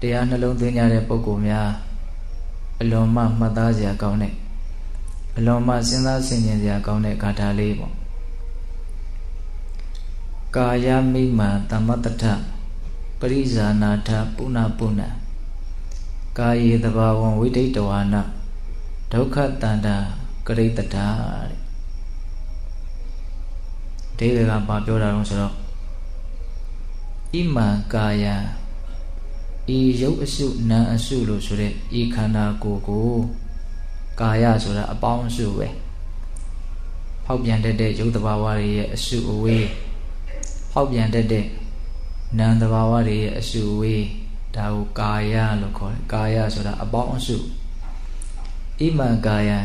တရားနှလုံးသွင်းကြတဲ့ပုဂ္ဂိုလ်များအလွန်မှမှတ်သားစရာကောင်းတဲ့အလွန်မှစဉ်းစားဆင်ခြင်စရာကောင်းတဲ့ဂါထာလေးပေါ့ကာယမိမံသမတ္တထပရိဇာနာထပုဏ္ဏပုဏ္ဏကာယေတဘာဝံဝိဒိတဝါနဒုက္ခတန္တာကရိတ္တာတဲ့ဒီကဘာပြောတာလဲဆိုတော့ဣမံကာယံဤရုပ်အစုနာမ်အစုလို့ဆိုတဲ့ဤခန္ဓာကိုယ်ကိုကာယဆိုတာအပေါင်းအစုပဲဖောက်ပြန်တတ်တဲ့ရုပ်တဘာဝတွေရဲ့အစုအဝေးဖောက်ပြန်တတ်တဲ့နာမ်တဘာဝတွေရဲ့အစုအဝေးဒါကိုကာယလို့ခေါ်တယ်ကာယဆိုတာအပေါင်းအစုဣမံကာယံ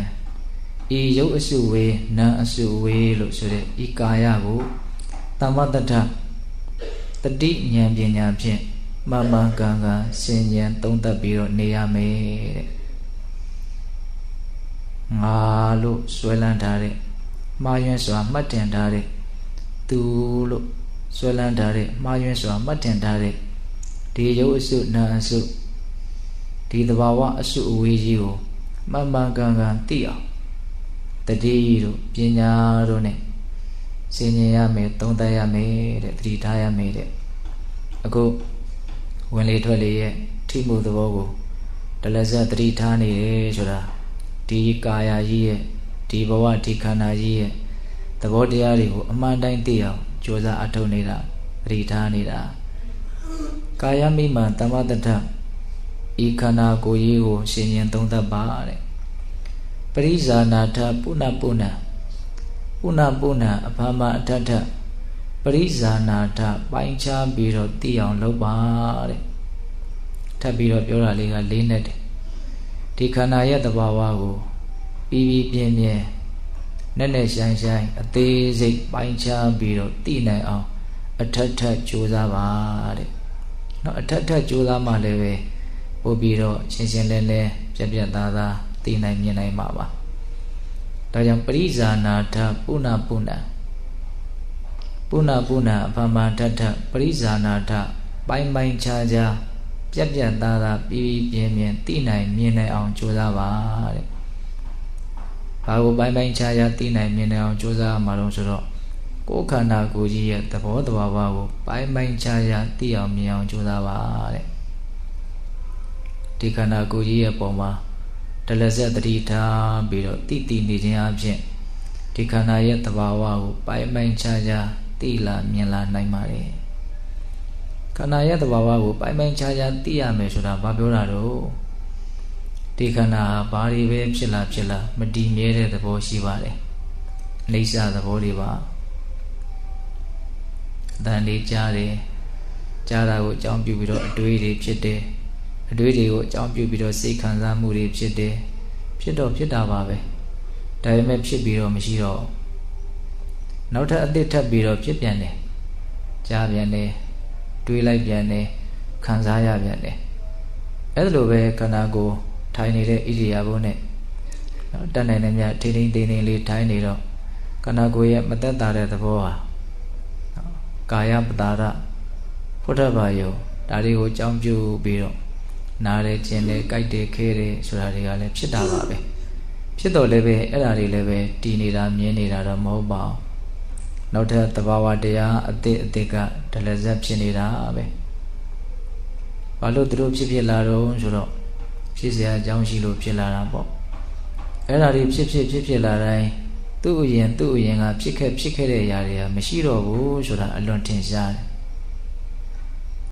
ဤရုပ်အစုဝေးနာမ်အစုဝေးလို့ဆိုတဲ့ဤကာယကိုသမတ္တထတတိဉာဏ်ပညာဖြင့်မမကံကဆင်ញံသုံးသပ်ပြီးတော့နေရမယ်တဲ့ငါလို့ဆွဲလန်းထားတဲ့မှားယွင်းစွာမှတ်တင်ထားတဲ့သူလို့ဆွဲလန်းထားတဲ့မှားယွင်းစွာမှတ်တင်ထားတဲ့ဒီရုပ်အစုနာမ်အစုဒီသဘာဝအစုအဝေးကြီးကိုမမကံကသိအောင်တတိတို့ပညာတို့နဲ့ဆင်ញံရမယ်သုံးသပ်ရမယ်တဲ့သတိထားရမယ်တဲ့အခုဝင်လေထွက်လေရဲ့ထိမှုသဘောကိုတလက်ဆက်သတိထားနေတယ်ဆိုတာဒီကာယကြီးရဲ့ဒီဘဝဒီခန္ဓာကြီးရဲ့သဘောတရားတွေကိုအမှန်တိုင်းသိအောင်ကြိုးစားအထောက်နေတာသတိထားနေတာကာယမိမံသမတ္တထဤခန္ဓာကိုယ်ကြီးကိုရှင်ရင်သုံးသပ်ပါတဲ့ပရိဇာနာထပုဏ္ဏပုဏ္ဏပုဏ္ဏပုဏ္ဏအဖမအထထပရိဇာနာထပိုင်းခြားပြီးတော့သိအောင်လုပ်ပါတဲ့ထပ်ပြီးတော့ပြောတာလေးကလေးနဲ့တယ်ဒီခန္ဓာရဲ့သဘာဝကိုပြီးပြင်းပြင်းနဲ့နဲ့ရှိုင်းရှိုင်းအသေးစိတ်ပိုင်းခြားပြီးတော့သိနိုင်အောင်အထက်ထက်ကြိုးစားပါတဲ့နော်အထက်ထက်ကြိုးစားမှလည်းပဲပို့ပြီးတော့ရှင်းရှင်းလင်းလင်းပြတ်ပြတ်သားသားသိနိုင်မြင်နိုင်မှာပါဒါကြောင့်ပရိဇာနာထပုဏ္ဏပုဏ္ဏပုဏ္ဏပုဏ္ဏအဖမထထပရိဇာနာထပိုင်းပိုင်းခြားခြားပြတ်ပြတ်သားသားပြီးပြင်းပြင်းသိနိုင်မြင်နိုင်အောင်ကြိုးစားပါတဲ့ဘာကိုပိုင်းပိုင်းခြားခြားသိနိုင်မြင်နိုင်အောင်ကြိုးစားမှာတော့ဆိုတော့ကိုယ်ခန္ဓာကိုယ်ကြီးရဲ့သဘောတဘာဝကိုပိုင်းပိုင်းခြားခြားသိအောင်မြင်အောင်ကြိုးစားပါတဲ့ဒီခန္ဓာကိုယ်ကြီးရဲ့ပုံမှာတလက်ဆက်သတိထားပြီးတော့သိနေခြင်းအပြင်ဒီခန္ဓာရဲ့သဘာဝကိုပိုင်းပိုင်းခြားခြားသိလာမြင်လာနိုင်ပါတယ်ခန္ဓာရဲ့သဘာဝကိုပိုင်းပိုင်းခြားခြားသိရမယ်ဆိုတာဘာပြောတာတော့ဒီခန္ဓာဟာဘာတွေပဲဖြစ်လာမတည်မြဲတဲ့သဘောရှိပါတယ်အိဋ္ဌသဘောတွေပါအတန်လေးကြားတယ်ကြားတာကိုအကြောင်းပြုပြီးတော့အတွေးတွေဖြစ်တယ်အတွေးတွေကိုအကြောင်းပြုပြီးတော့စိတ်ခံစားမှုတွေဖြစ်တယ်ဖြစ်တော့ဖြစ်တာပါပဲဒါပေမဲ့ဖြစ်ပြီးတော့မရှိတော့နောက်ထပ်အသစ်ထပ်ပြီးတော့ဖြစ်ပြန်တယ်ကြားပြန်တယ်တွေးလိုက်ပြန်တယ်ခံစားရပြန်တယ်အဲ့ဒါလိုပဲခန္ဓာကိုယ်ထိုင်နေတဲ့ဣရိယာပုနဲ့တတ်နိုင်တဲ့မြတ်ထိထိန်ထိန်လေးထိုင်နေတော့ခန္ဓာကိုယ်ရဲ့မသက်သာတဲ့သဘောဟာကာယပတာရဖုဒ္ဓဘာယောဒါတွေကိုအကြောင်းပြုပြီးတော့နားတယ်ကျင်တယ်ကြိုက်တယ်ခဲတယ်ဆိုတာတွေကလည်းဖြစ်တာပါပဲဖြစ်တော့လည်းပဲအဲ့ဒါတွေလည်းပဲတည်နေတာမြင်နေတာတော့မဟုတ်ပါဘူးနောက်ထပ်သဘာဝတရားအသစ်ကဒလဇက်ဖြစ်နေတာပဲဘာလို့သူတို့ဖြစ်လာတော့ဆိုတော့ဖြစ်เสียအကြောင်းရှိလို့ဖြစ်လာတာပေါ့အဲ့ဒါတွေဖြစ်လာတိုင်းသူ့အရင်ကဖြစ်ခဲ့တဲ့အရာတွေကမရှိတော့ဘူးဆိုတာအလွန်ထင်ရှားတယ်